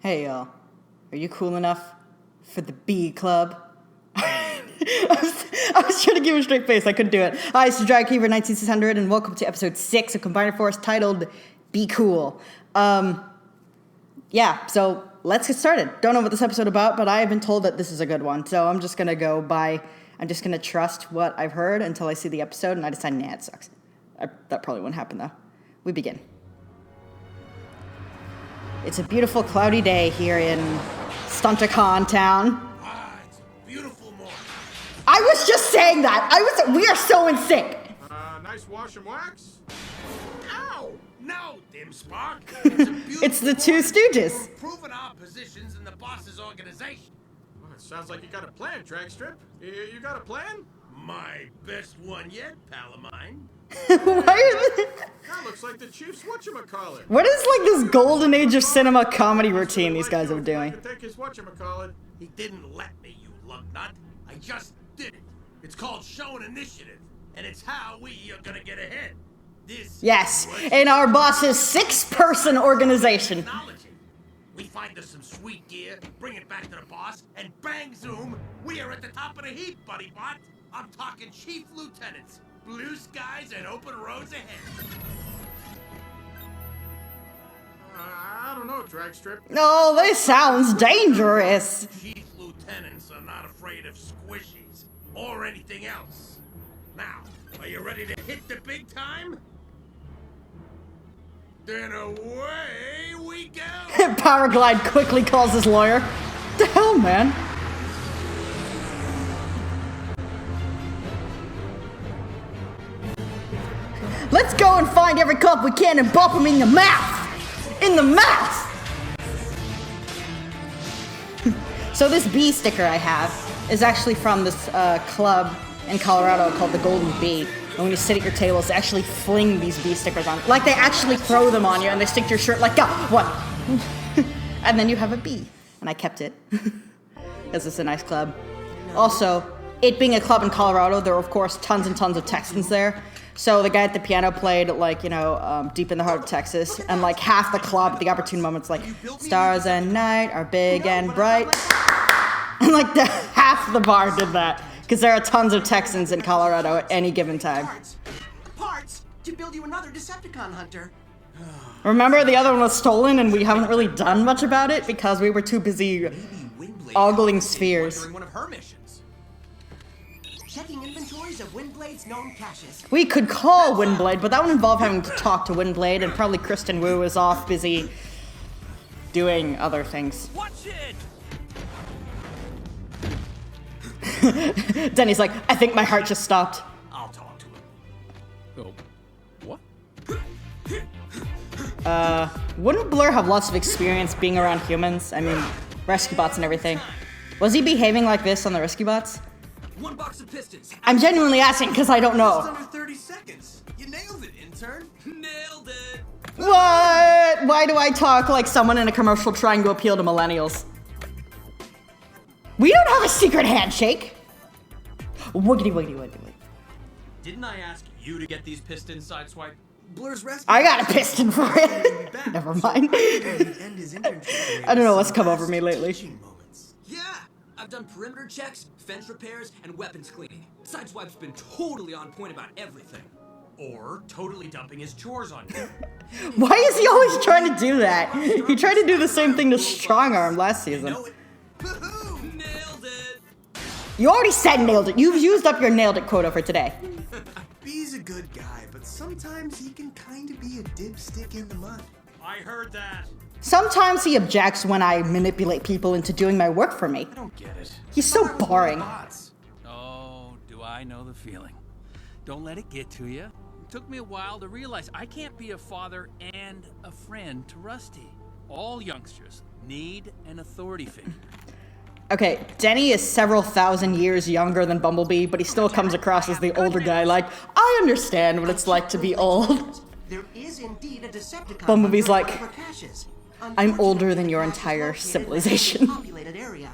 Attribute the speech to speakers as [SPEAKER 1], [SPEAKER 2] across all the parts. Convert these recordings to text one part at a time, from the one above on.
[SPEAKER 1] Hey y'all, are you cool enough for the B Club? I was trying to give a straight face, I couldn't do it. Hi, this is DragKeeper 19600 and welcome to episode 6 of Combiner Force titled Be Cool. Yeah, so let's get started. Don't know what this episode about, but I have been told that this is a good one, so I'm just gonna trust what I've heard until I see the episode and I decide, nah, it sucks. That probably won't happen though. We begin. It's a beautiful cloudy day here in Stunticon town.
[SPEAKER 2] It's a beautiful morning.
[SPEAKER 1] I was just saying that. We are so in sync.
[SPEAKER 3] Nice wash and wax?
[SPEAKER 2] Ow! No, dim spark. It's a beautiful
[SPEAKER 1] It's the Two Stooges.
[SPEAKER 2] We're improving our positions in the boss's organization.
[SPEAKER 3] Well, it sounds like you got a plan, Dragstrip. You got a plan?
[SPEAKER 2] My best one yet, pal of mine.
[SPEAKER 3] That looks like the Chief's whatchamacallit.
[SPEAKER 1] What is like this golden age of cinema comedy routine these guys are doing?
[SPEAKER 3] I can take his whatchamacallit.
[SPEAKER 2] He didn't let me, you lug nut. I just did it. It's called Show an Initiative, and it's how we are gonna get ahead.
[SPEAKER 1] Yes, in our boss's 6-person organization.
[SPEAKER 2] Technology. We find us some sweet gear, bring it back to the boss, and bang zoom, we are at the top of the heap, buddy bot. I'm talking chief lieutenants, blue skies, and open roads ahead.
[SPEAKER 3] I don't know, Dragstrip.
[SPEAKER 1] No, this sounds dangerous.
[SPEAKER 2] Chief lieutenants are not afraid of squishies or anything else. Now, are you ready to hit the big time? Then away we go!
[SPEAKER 1] Powerglide quickly calls his lawyer. What the hell, man? Let's go and find every cop we can and bump him in the mouth! In the mouth! So this bee sticker I have is actually from this club in Colorado called the Golden Bee. And when you sit at your tables, they actually fling these bee stickers on. Like they actually throw them on you and they stick to your shirt like, go, what? And then you have a bee. And I kept it. Because it's a nice club. Also, it being a club in Colorado, there were of course tons and tons of Texans there. So the guy at the piano played like, deep in the heart of Texas. And like half the club at the opportune moments like, stars at night are big and bright. And like half the bar did that. Because there are tons of Texans in Colorado at any given time.
[SPEAKER 4] Parts to build you another Decepticon hunter.
[SPEAKER 1] Remember, the other one was stolen and we haven't really done much about it because we were too busy ogling spheres.
[SPEAKER 4] During one of her missions. Checking inventories of Windblade's known caches.
[SPEAKER 1] We could call Windblade, but that would involve having to talk to Windblade, and probably Kristen Wu is off busy doing other things.
[SPEAKER 4] Watch it!
[SPEAKER 1] Denny's like, I think my heart just stopped.
[SPEAKER 4] I'll talk to him.
[SPEAKER 3] Oh. What?
[SPEAKER 1] Wouldn't Blur have lots of experience being around humans? I mean, rescue bots and everything. Was he behaving like this on the rescue bots?
[SPEAKER 4] 1 box of pistons.
[SPEAKER 1] I'm genuinely asking because I don't know.
[SPEAKER 4] Under 30 seconds. You nailed it, intern. Nailed it.
[SPEAKER 1] What? Why do I talk like someone in a commercial trying to appeal to millennials? We don't have a secret handshake. Wiggity, wiggity, wiggity, wiggity.
[SPEAKER 5] Didn't I ask you to get these pistons sideswiped?
[SPEAKER 4] Blur's rescue.
[SPEAKER 1] I got a piston for it. Never mind. I don't know what's come over me lately.
[SPEAKER 4] Yeah, I've done perimeter checks, fence repairs, and weapons cleaning. Sideswipe's been totally on point about everything.
[SPEAKER 5] Or totally dumping his chores on you?
[SPEAKER 1] Why is he always trying to do that? He tried to do the same thing to Strongarm last season.
[SPEAKER 4] Nailed it.
[SPEAKER 1] You already said nailed it. You've used up your nailed it quota for today.
[SPEAKER 6] B's a good guy, but sometimes he can kind of be a dipstick in the mud.
[SPEAKER 5] I heard that.
[SPEAKER 1] Sometimes he objects when I manipulate people into doing my work for me.
[SPEAKER 5] I don't get it.
[SPEAKER 1] He's so boring.
[SPEAKER 5] Oh, do I know the feeling? Don't let it get to you. It took me a while to realize I can't be a father and a friend to Rusty. All youngsters need an authority figure.
[SPEAKER 1] Okay, Denny is several thousand years younger than Bumblebee, but he still comes across as the older guy, like, I understand what it's like to be old.
[SPEAKER 4] There is indeed a Decepticon.
[SPEAKER 1] Bumblebee's like,
[SPEAKER 4] under caches.
[SPEAKER 1] I'm older than your entire civilization.
[SPEAKER 4] Populated area.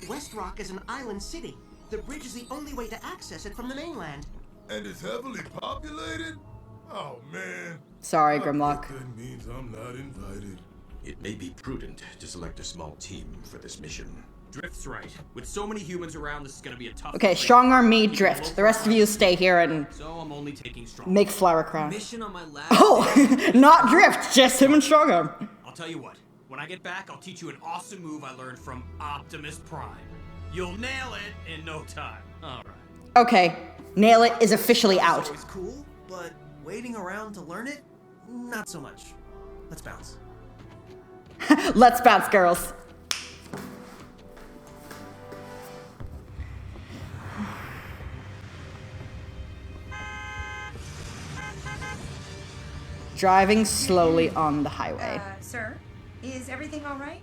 [SPEAKER 4] West Rock is an island city. The bridge is the only way to access it from the mainland.
[SPEAKER 7] And it's heavily populated? Oh, man.
[SPEAKER 1] Sorry, Grimlock.
[SPEAKER 7] That means I'm not invited.
[SPEAKER 3] It may be prudent to select a small team for this mission.
[SPEAKER 4] Drift's right. With so many humans around, this is gonna be a tough.
[SPEAKER 1] Okay, strong arm me, Drift. The rest of you stay here and
[SPEAKER 4] So I'm only taking strong.
[SPEAKER 1] make Flower Crown.
[SPEAKER 4] Mission on my last.
[SPEAKER 1] Oh, not Drift, just him and strong arm.
[SPEAKER 4] I'll tell you what. When I get back, I'll teach you an awesome move I learned from Optimus Prime. You'll nail it in no time. All right.
[SPEAKER 1] Okay, Nail It is officially out.
[SPEAKER 6] It's cool, but waiting around to learn it, not so much. Let's bounce.
[SPEAKER 1] Let's bounce, girls. Driving slowly on the highway.
[SPEAKER 7] Sir, is everything all right?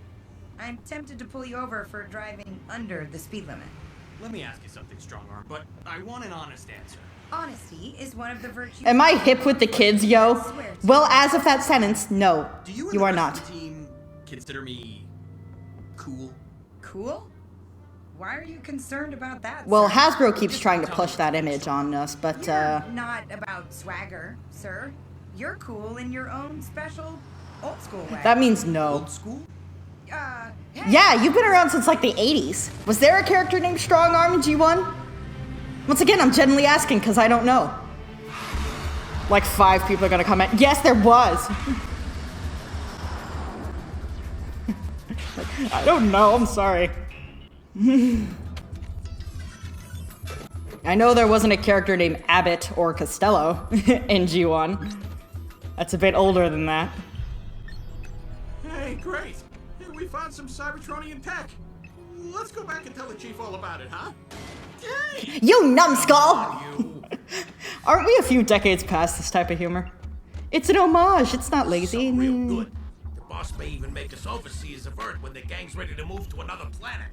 [SPEAKER 7] I'm tempted to pull you over for driving under the speed limit.
[SPEAKER 4] Let me ask you something, Strongarm, but I want an honest answer.
[SPEAKER 7] Honesty is one of the virtues.
[SPEAKER 1] Am I hip with the kids, yo? Well, as of that sentence, no.
[SPEAKER 4] Do you, and
[SPEAKER 1] You
[SPEAKER 4] the
[SPEAKER 1] are
[SPEAKER 4] rest
[SPEAKER 1] not.
[SPEAKER 4] of the team consider me cool?
[SPEAKER 7] Cool? Why are you concerned about that?
[SPEAKER 1] Well,
[SPEAKER 7] sir?
[SPEAKER 1] Hasbro keeps trying to push that image on us, but
[SPEAKER 7] You're not about swagger, sir. You're cool in your own special old school way.
[SPEAKER 1] that means no.
[SPEAKER 4] Old school?
[SPEAKER 7] Hey,
[SPEAKER 1] Yeah, you've been around since like the 80s. Was there a character named Strong Arm in G1? Once again, I'm genuinely asking because I don't know. Like 5 people are gonna comment. Yes, there was. I don't know, I'm sorry. I know there wasn't a character named Abbott or Costello in G1. That's a bit older than that.
[SPEAKER 3] Hey, great. Hey, we found some Cybertronian tech. Let's go back and tell the chief all about it, huh? Hey!
[SPEAKER 1] You numbskull! Aren't we a few decades past this type of humor? It's an homage, it's not lazy.
[SPEAKER 2] So real good. The boss may even make us overseers of Earth when the gang's ready to move to another planet.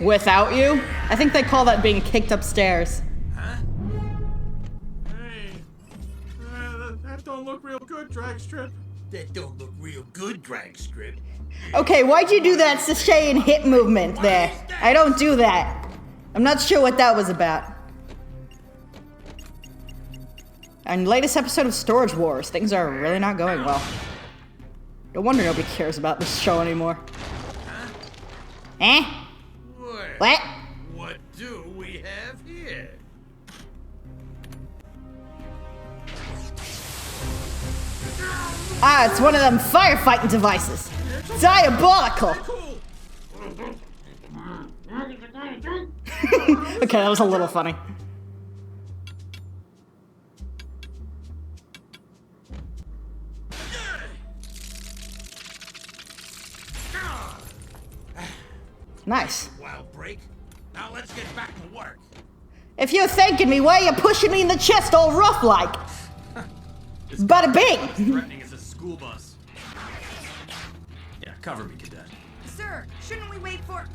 [SPEAKER 1] Without you? I think they call that being kicked upstairs.
[SPEAKER 2] Huh?
[SPEAKER 3] Hey, that don't look real good, drag strip.
[SPEAKER 2] That don't look real good, drag strip.
[SPEAKER 1] Okay, why'd you do that sachet and hip movement there? I don't do that. I'm not sure what that was about. And latest episode of Storage Wars, things are really not going well. No wonder nobody cares about this show anymore. Eh? What?
[SPEAKER 2] What do we have here?
[SPEAKER 1] Ah, it's one of them firefighting devices. Diabolical! Okay, that was a little funny. Nice.
[SPEAKER 2] Wild break. Now let's get back to work.
[SPEAKER 1] If you're thanking me, why are you pushing me in the chest all rough like? Bada bing!
[SPEAKER 4] Threatening as a school bus. Yeah, cover me, cadet.
[SPEAKER 7] Sir, shouldn't we wait for...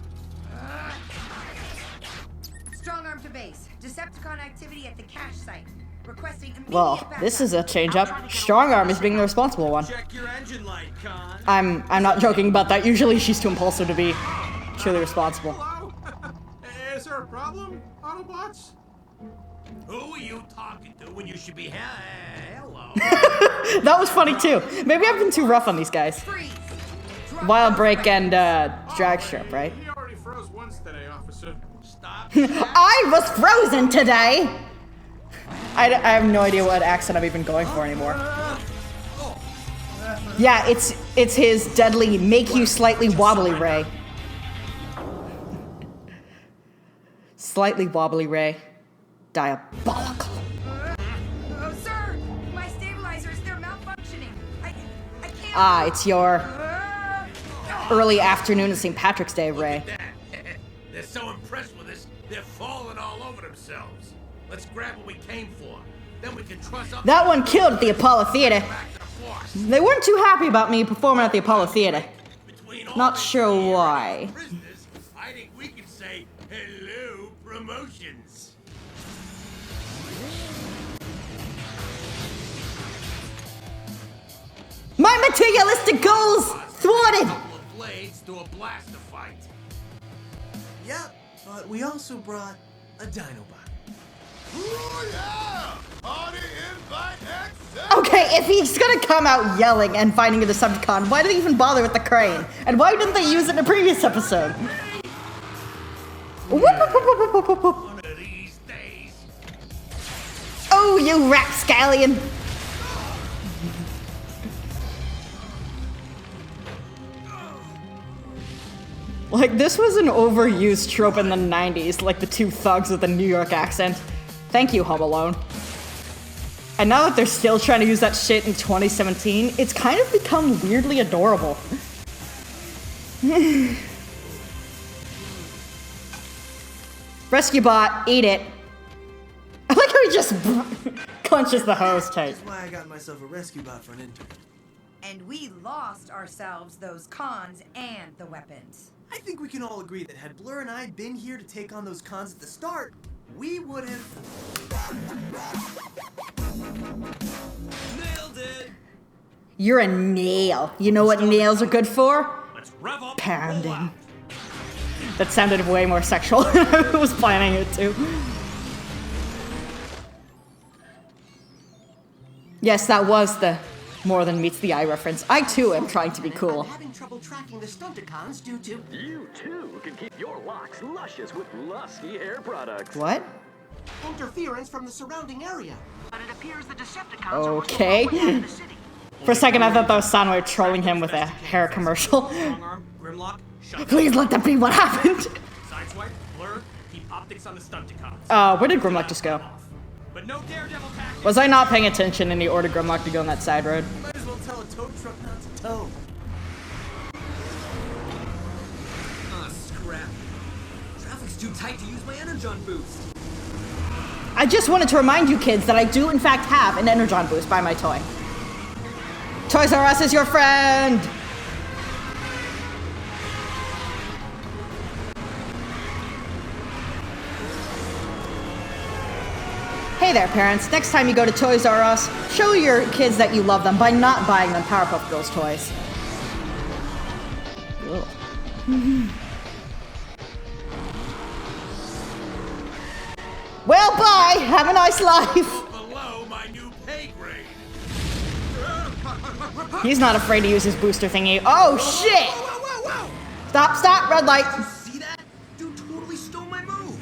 [SPEAKER 7] Strong arm to base. Decepticon activity at the cache site. Requesting immediate
[SPEAKER 1] Well,
[SPEAKER 7] backup.
[SPEAKER 1] this is a change up. Strong Arm is being the responsible one.
[SPEAKER 4] Check your engine light, Con.
[SPEAKER 1] I'm not joking about that. Usually she's too impulsive to be truly responsible.
[SPEAKER 3] Hello? Is there a problem, Autobots?
[SPEAKER 2] Who are you talking to when you should be hello?
[SPEAKER 1] That was funny too. Maybe I've been too rough on these guys.
[SPEAKER 7] Freeze.
[SPEAKER 1] Wild Break and Drag Strip, right?
[SPEAKER 3] He already froze once today, officer.
[SPEAKER 2] Stop.
[SPEAKER 1] I was frozen today! I have no idea what accent I'm even going for anymore. Yeah, it's his deadly make you slightly wobbly ray. Slightly wobbly ray. Diabolical.
[SPEAKER 7] Oh, sir! My stabilizers, they're malfunctioning. I can't...
[SPEAKER 1] Ah, it's your early afternoon of St. Patrick's Day ray.
[SPEAKER 2] They're so impressed with us, they're falling all over themselves. Let's grab what we came for. Then we can trust up.
[SPEAKER 1] That one killed at the Apollo Theater.
[SPEAKER 2] Back to the boss.
[SPEAKER 1] They weren't too happy about me performing at the Apollo Theater.
[SPEAKER 2] Between all
[SPEAKER 1] Not
[SPEAKER 2] this
[SPEAKER 1] sure
[SPEAKER 2] gear and
[SPEAKER 1] why.
[SPEAKER 2] these prisoners, I think we could say hello promotions.
[SPEAKER 1] My materialistic goals thwarted!
[SPEAKER 2] Couple of blades to a blaster fight.
[SPEAKER 6] Yep, but we also brought a Dinobot.
[SPEAKER 2] Ooh, yeah! Party invite accepted!
[SPEAKER 1] Okay, if he's gonna come out yelling and finding a Decepticon, why did they even bother with the crane? And why didn't they use it in a previous episode? Whoop, whoop, whoop, whoop, whoop, whoop, whoop.
[SPEAKER 2] One of these days.
[SPEAKER 1] Oh, you rapscallion! Like, this was an overused trope in the 90s, like the two thugs with a New York accent. Thank you, Home Alone. And now that they're still trying to use that shit in 2017, it's kind of become weirdly adorable. Rescue bot, eat it. I like how he just clenches the hose tight.
[SPEAKER 6] That's why I got myself a rescue bot for an intern.
[SPEAKER 7] And we lost ourselves those cons and the weapons.
[SPEAKER 6] I think we can all agree that had Blur and I been here to take on those cons at the start, we would have...
[SPEAKER 4] Nailed it!
[SPEAKER 1] You're a nail. You know what nails are good for?
[SPEAKER 2] Let's rev up.
[SPEAKER 1] Pounding. That sounded way more sexual than I was planning it to. Yes, that was the more than meets the eye reference. I too am trying to be cool.
[SPEAKER 8] I'm having trouble tracking the Stunticons due to...
[SPEAKER 9] You too can keep your locks luscious with lusky hair products.
[SPEAKER 1] What?
[SPEAKER 8] interference from the surrounding area. But it appears the Decepticons
[SPEAKER 1] Okay.
[SPEAKER 8] are making their way out of the city.
[SPEAKER 1] For a second, I thought that was Soundwave trolling him with a hair commercial.
[SPEAKER 3] Strong arm, Grimlock, shut
[SPEAKER 1] Please let that be what happened.
[SPEAKER 3] Sideswipe, Blur, keep optics on the Stunticons.
[SPEAKER 1] Where did Grimlock just go?
[SPEAKER 3] But no daredevil tactics.
[SPEAKER 1] Was I not paying attention and he ordered Grimlock to go on that side road?
[SPEAKER 6] Might as well tell a tow truck not to tow.
[SPEAKER 4] Ah, scrap. Traffic's too tight to use my Energon boost.
[SPEAKER 1] I just wanted to remind you kids that I do in fact have an Energon boost by my toy. Toys R Us is your friend! Hey there, parents. Next time you go to Toys R Us, show your kids that you love them by not buying them Powerpuff Girls toys. Ugh. Well, bye! Have a nice life!
[SPEAKER 2] Below my new pay grade.
[SPEAKER 1] He's not afraid to use his booster thingy. Oh, shit!
[SPEAKER 4] Whoa!
[SPEAKER 1] Stop, stop, red light!
[SPEAKER 4] See that? Dude totally stole my move.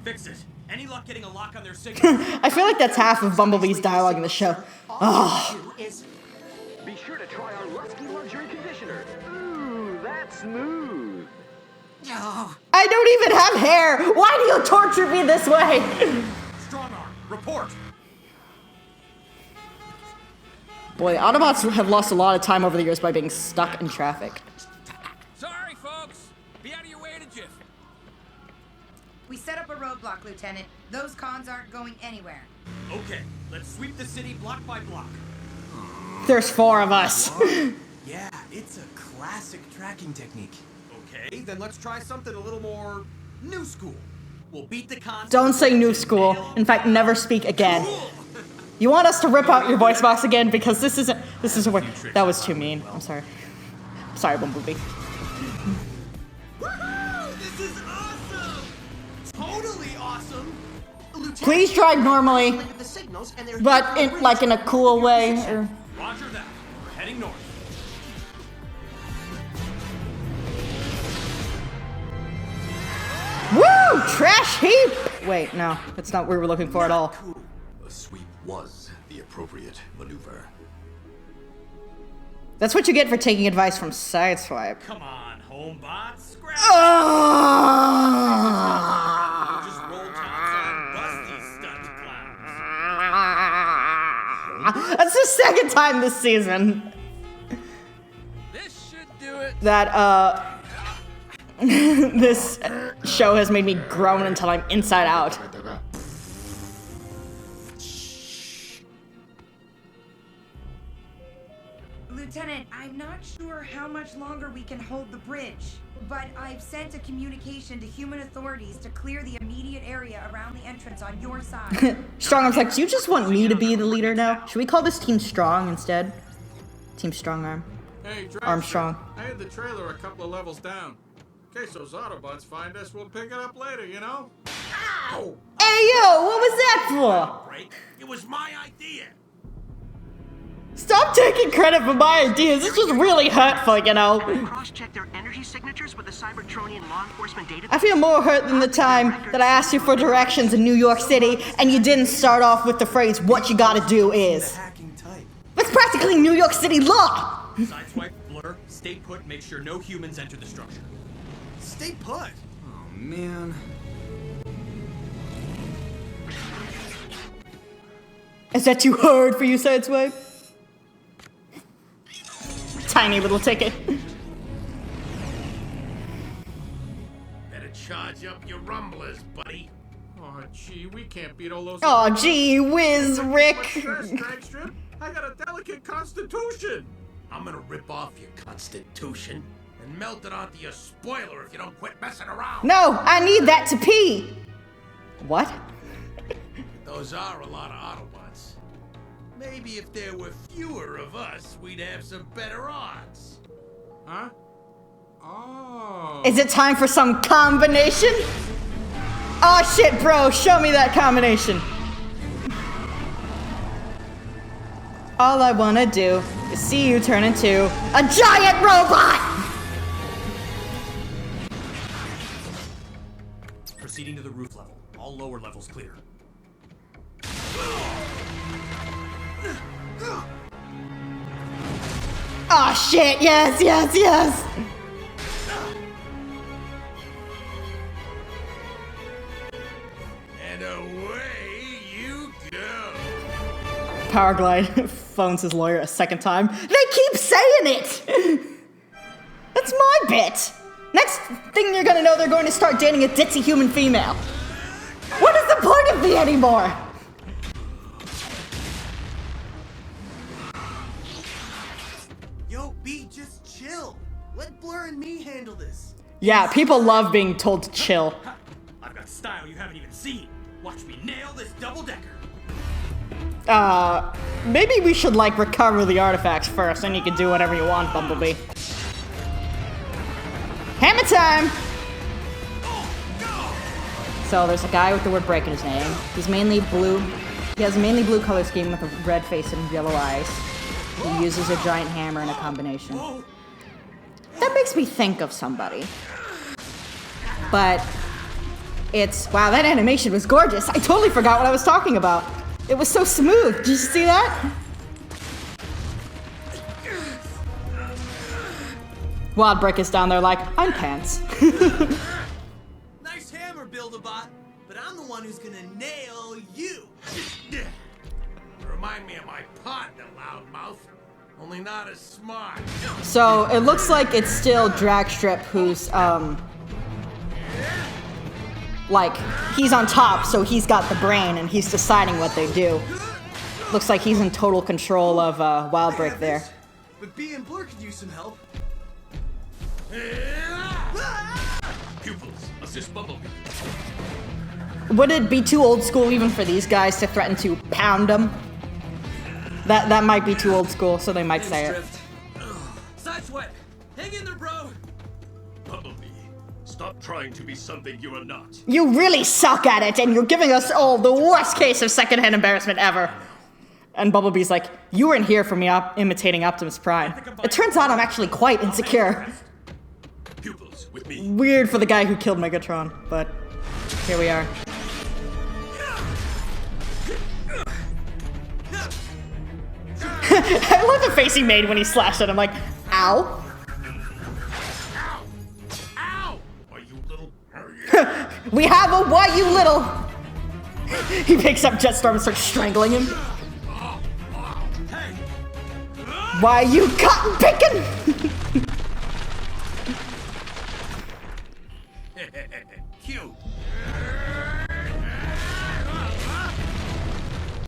[SPEAKER 3] Fix it. Any luck getting a lock on their signal?
[SPEAKER 1] I feel like that's half of Bumblebee's dialogue in the show. Oh.
[SPEAKER 8] Is
[SPEAKER 9] Be sure to try our Lusky Luxury Conditioner. Ooh, that's smooth.
[SPEAKER 1] I don't even have hair! Why do you torture me this way?
[SPEAKER 3] Strong arm, report.
[SPEAKER 1] Boy, Autobots have lost a lot of time over the years by being stuck in traffic.
[SPEAKER 5] Sorry, folks. Be out of your way in a jiff.
[SPEAKER 7] We set up a roadblock, Lieutenant. Those cons aren't going anywhere.
[SPEAKER 3] Okay, let's sweep the city block by block.
[SPEAKER 1] There's 4 of us.
[SPEAKER 6] Yeah, it's a classic tracking technique.
[SPEAKER 3] Okay, then let's try something a little more new school. We'll beat the cons.
[SPEAKER 1] Don't say new school. In fact, never speak again. You want us to rip out your voice box again? Because this isn't where... That was too mean. I'm sorry. Sorry, Bumblebee.
[SPEAKER 3] Woohoo! This is awesome! Totally awesome!
[SPEAKER 8] Lieutenant,
[SPEAKER 1] Please drive normally,
[SPEAKER 8] look at the signals and they're
[SPEAKER 1] but
[SPEAKER 8] here for
[SPEAKER 1] in, like in a cool way. Or...
[SPEAKER 3] Roger that. We're heading north.
[SPEAKER 1] Woo! Trash heap! Wait, no. That's not what we were looking for at all.
[SPEAKER 2] A sweep was the appropriate maneuver.
[SPEAKER 1] That's what you get for taking advice from Sideswipe.
[SPEAKER 3] Come on, homebot. Scrap.
[SPEAKER 1] Ah!
[SPEAKER 3] Just roll tops on bust these stunt clowns.
[SPEAKER 1] That's the second time this season
[SPEAKER 5] This should do it.
[SPEAKER 1] that, this show has made me groan until I'm inside out.
[SPEAKER 7] Lieutenant, I'm not sure how much longer we can hold the bridge, but I've sent a communication to human authorities to clear the immediate area around the entrance on your side.
[SPEAKER 1] Strongarm's like, do you just want me to be the leader now? Should we call this Team Strong instead? Team Strongarm.
[SPEAKER 3] Hey, Dragster,
[SPEAKER 1] Armstrong.
[SPEAKER 3] I had the trailer a couple of levels down. In case those Autobots find us, we'll pick it up later, you know?
[SPEAKER 8] Ow!
[SPEAKER 1] Hey, yo, what was that for?
[SPEAKER 2] Break. It was my idea.
[SPEAKER 1] Stop taking credit for my ideas. This was really hurtful, you know.
[SPEAKER 8] Cross-check their energy signatures with the Cybertronian law enforcement database.
[SPEAKER 1] I feel more hurt than the time that I asked you for directions in New York City and you didn't start off with the phrase, what you gotta do is.
[SPEAKER 6] Hacking type.
[SPEAKER 1] That's practically New York City law!
[SPEAKER 4] Sideswipe, blur, stay put, make sure no humans enter the structure.
[SPEAKER 6] Stay put.
[SPEAKER 4] Oh, man.
[SPEAKER 1] Is that too hard for you, Sideswipe? Tiny little ticket.
[SPEAKER 2] Better charge up your rumblers, buddy.
[SPEAKER 3] Oh, gee, we can't beat all those.
[SPEAKER 1] Oh, gee whiz, Rick.
[SPEAKER 3] Stress, drag strip. I got a delicate constitution.
[SPEAKER 2] I'm gonna rip off your constitution and melt it onto your spoiler if you don't quit messing around.
[SPEAKER 1] No, I need that to pee. What?
[SPEAKER 2] Those are a lot of Autobots. Maybe if there were fewer of us, we'd have some better odds.
[SPEAKER 3] Huh? Oh.
[SPEAKER 1] Is it time for some combination? Oh shit, bro, show me that combination. All I wanna do is see you turn into a giant robot!
[SPEAKER 4] Proceeding to the roof level. All lower levels clear.
[SPEAKER 1] Oh shit, yes, yes, yes!
[SPEAKER 2] And away you go.
[SPEAKER 1] Powerglide phones his lawyer a second time. They keep saying it! That's my bit! Next thing you're gonna know, they're going to start dating a ditzy human female. What is the point of me anymore?
[SPEAKER 6] Yo, B, just chill. Let Blur and me handle this.
[SPEAKER 1] Yeah, people love being told to chill.
[SPEAKER 4] I've got style you haven't even seen. Watch me nail this double-decker.
[SPEAKER 1] Maybe we should, like, recover the artifacts first, then you can do whatever you want, Bumblebee. Hammer time! So there's a guy with the word break in his name. He's mainly blue. He has a mainly blue color scheme with a red face and yellow eyes. He uses a giant hammer in a combination. That makes me think of somebody. But it's, wow, that animation was gorgeous. I totally forgot what I was talking about. It was so smooth. Did you see that? Wildbreak is down there like, I'm pants.
[SPEAKER 6] Nice hammer, Build-A-Bot, but I'm the one who's gonna nail you.
[SPEAKER 2] Remind me of my partner, Loudmouth. Only not as smart.
[SPEAKER 1] So it looks like it's still Dragstrip who's, like, he's on top, so he's got the brain and he's deciding what they do. Looks like he's in total control of Wildbreak there.
[SPEAKER 6] But B and Blur could use some help.
[SPEAKER 2] Pupils, assist Bumblebee.
[SPEAKER 1] Would it be too old school even for these guys to threaten to pound them? That might be too old school, so they might say it.
[SPEAKER 4] Sideswipe! Hang in there, bro!
[SPEAKER 2] Bumblebee, stop trying to be something you are not.
[SPEAKER 1] You really suck at it, and you're giving us all the worst case of secondhand embarrassment ever. And Bumblebee's like, you weren't here for me imitating Optimus Prime. It turns out I'm actually quite insecure.
[SPEAKER 2] Pupils, with me.
[SPEAKER 1] Weird for the guy who killed Megatron, but here we are. I love the face he made when he slashed at him, like, ow.
[SPEAKER 2] Ow! Ow! Are you little?
[SPEAKER 1] We have a why you little. He picks up Jetstorm and starts strangling him. Why you cotton picking?
[SPEAKER 2] Cute.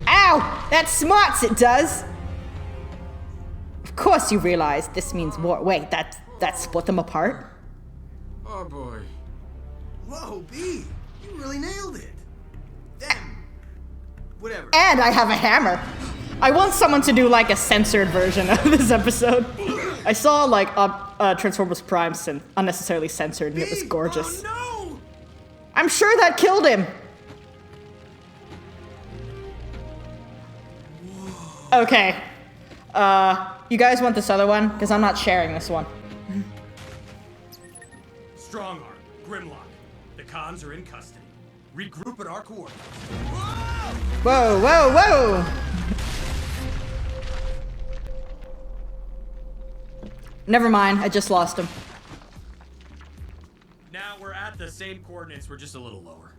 [SPEAKER 1] Ow! That smarts, it does. Of course you realize this means war. Wait, that split them apart?
[SPEAKER 3] Oh boy.
[SPEAKER 6] Whoa, B, you really nailed it. Then, whatever.
[SPEAKER 1] And I have a hammer. I want someone to do like a censored version of this episode. I saw like Transformers Prime unnecessarily censored and it was gorgeous.
[SPEAKER 6] Oh no!
[SPEAKER 1] I'm sure that killed him. Okay. You guys want this other one? Because I'm not sharing this one.
[SPEAKER 2] Strongarm, Grimlock. The cons are in custody. Regroup at our coordinates.
[SPEAKER 1] Whoa, whoa, whoa! Never mind, I just lost him.
[SPEAKER 2] Now we're at the same coordinates, we're just a little lower.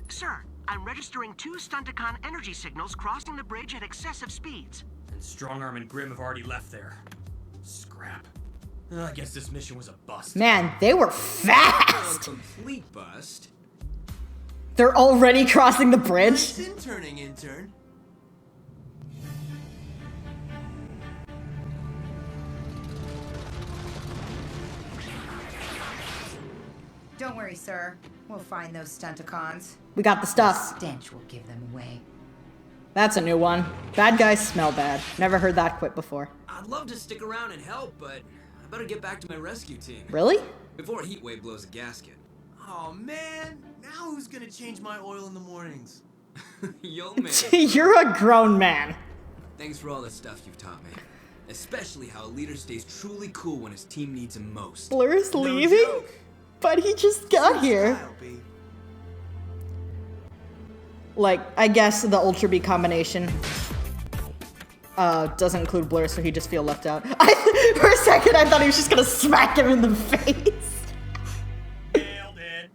[SPEAKER 8] Sir, I'm registering 2 Stunticon energy signals crossing the bridge at excessive speeds.
[SPEAKER 2] And Strongarm and Grim have already left there. Scrap. I guess this mission was a bust.
[SPEAKER 1] Man, they were fast!
[SPEAKER 4] A complete bust.
[SPEAKER 1] They're already crossing the bridge?
[SPEAKER 6] Nice interning, intern.
[SPEAKER 7] Don't worry, sir. We'll find those Stunticons.
[SPEAKER 1] We got the stuff.
[SPEAKER 7] Stench will give them away.
[SPEAKER 1] That's a new one. Bad guys smell bad. Never heard that quit before.
[SPEAKER 4] I'd love to stick around and help, but I better get back to my rescue team.
[SPEAKER 1] Really?
[SPEAKER 4] Before a heat wave blows a gasket.
[SPEAKER 6] Oh man, now who's gonna change my oil in the mornings?
[SPEAKER 4] Yo, man.
[SPEAKER 1] You're a grown man.
[SPEAKER 4] Thanks for all the stuff you've taught me. Especially how a leader stays truly cool when his team needs him most.
[SPEAKER 1] Blur's
[SPEAKER 6] No
[SPEAKER 1] leaving?
[SPEAKER 6] joke.
[SPEAKER 1] But he just got here.
[SPEAKER 6] Style, B.
[SPEAKER 1] Like, I guess the Ultra B combination doesn't include Blur, so he just feel left out. For a second, I thought he was just gonna smack him in the face.
[SPEAKER 2] Nailed it.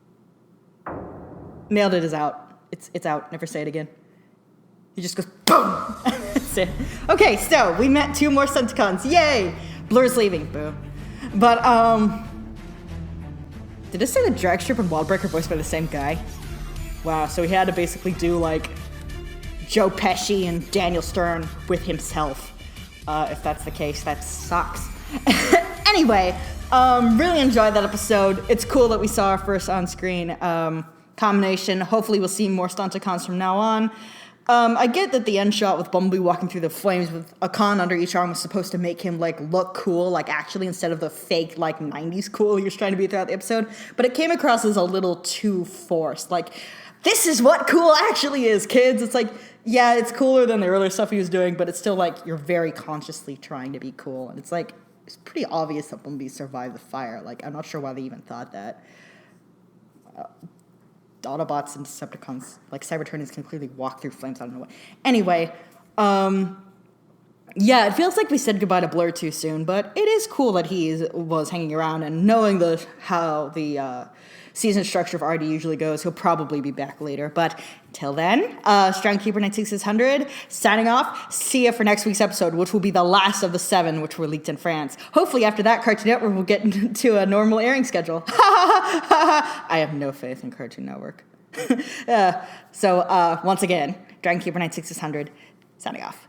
[SPEAKER 1] Nailed it is out. It's out. Never say it again. He just goes boom. That's it. Okay, so we met 2 more Stunticons. Yay! Blur's leaving. Boo. But did it say the drag strip and Wildbreaker voiced by the same guy? Wow. So he had to basically do like Joe Pesci and Daniel Stern with himself. If that's the case, that sucks. Anyway, really enjoyed that episode. It's cool that we saw our first on-screen combination. Hopefully we'll see more Stunticons from now on. I get that the end shot with Bumblebee walking through the flames with a con under each arm was supposed to make him like look cool, like actually instead of the fake like 90s cool he was trying to be throughout the episode, but it came across as a little too forced. Like, this is what cool actually is, kids. It's like, yeah, it's cooler than the earlier stuff he was doing, but it's still like you're very consciously trying to be cool. And it's like, it's pretty obvious that Bumblebee survived the fire. Like, I'm not sure why they even thought that. Autobots and Decepticons, like Cybertronians, can clearly walk through flames. I don't know what. Anyway, yeah, it feels like we said goodbye to Blur too soon, but it is cool that he was hanging around, and knowing how the season structure of RD usually goes, he'll probably be back later. But till then, Strong Keeper 96600 signing off. See ya for next week's episode, which will be the last of the 7 which were leaked in France. Hopefully after that, Cartoon Network will get to a normal airing schedule. I have no faith in Cartoon Network. So once again, Dragon Keeper 96600 signing off.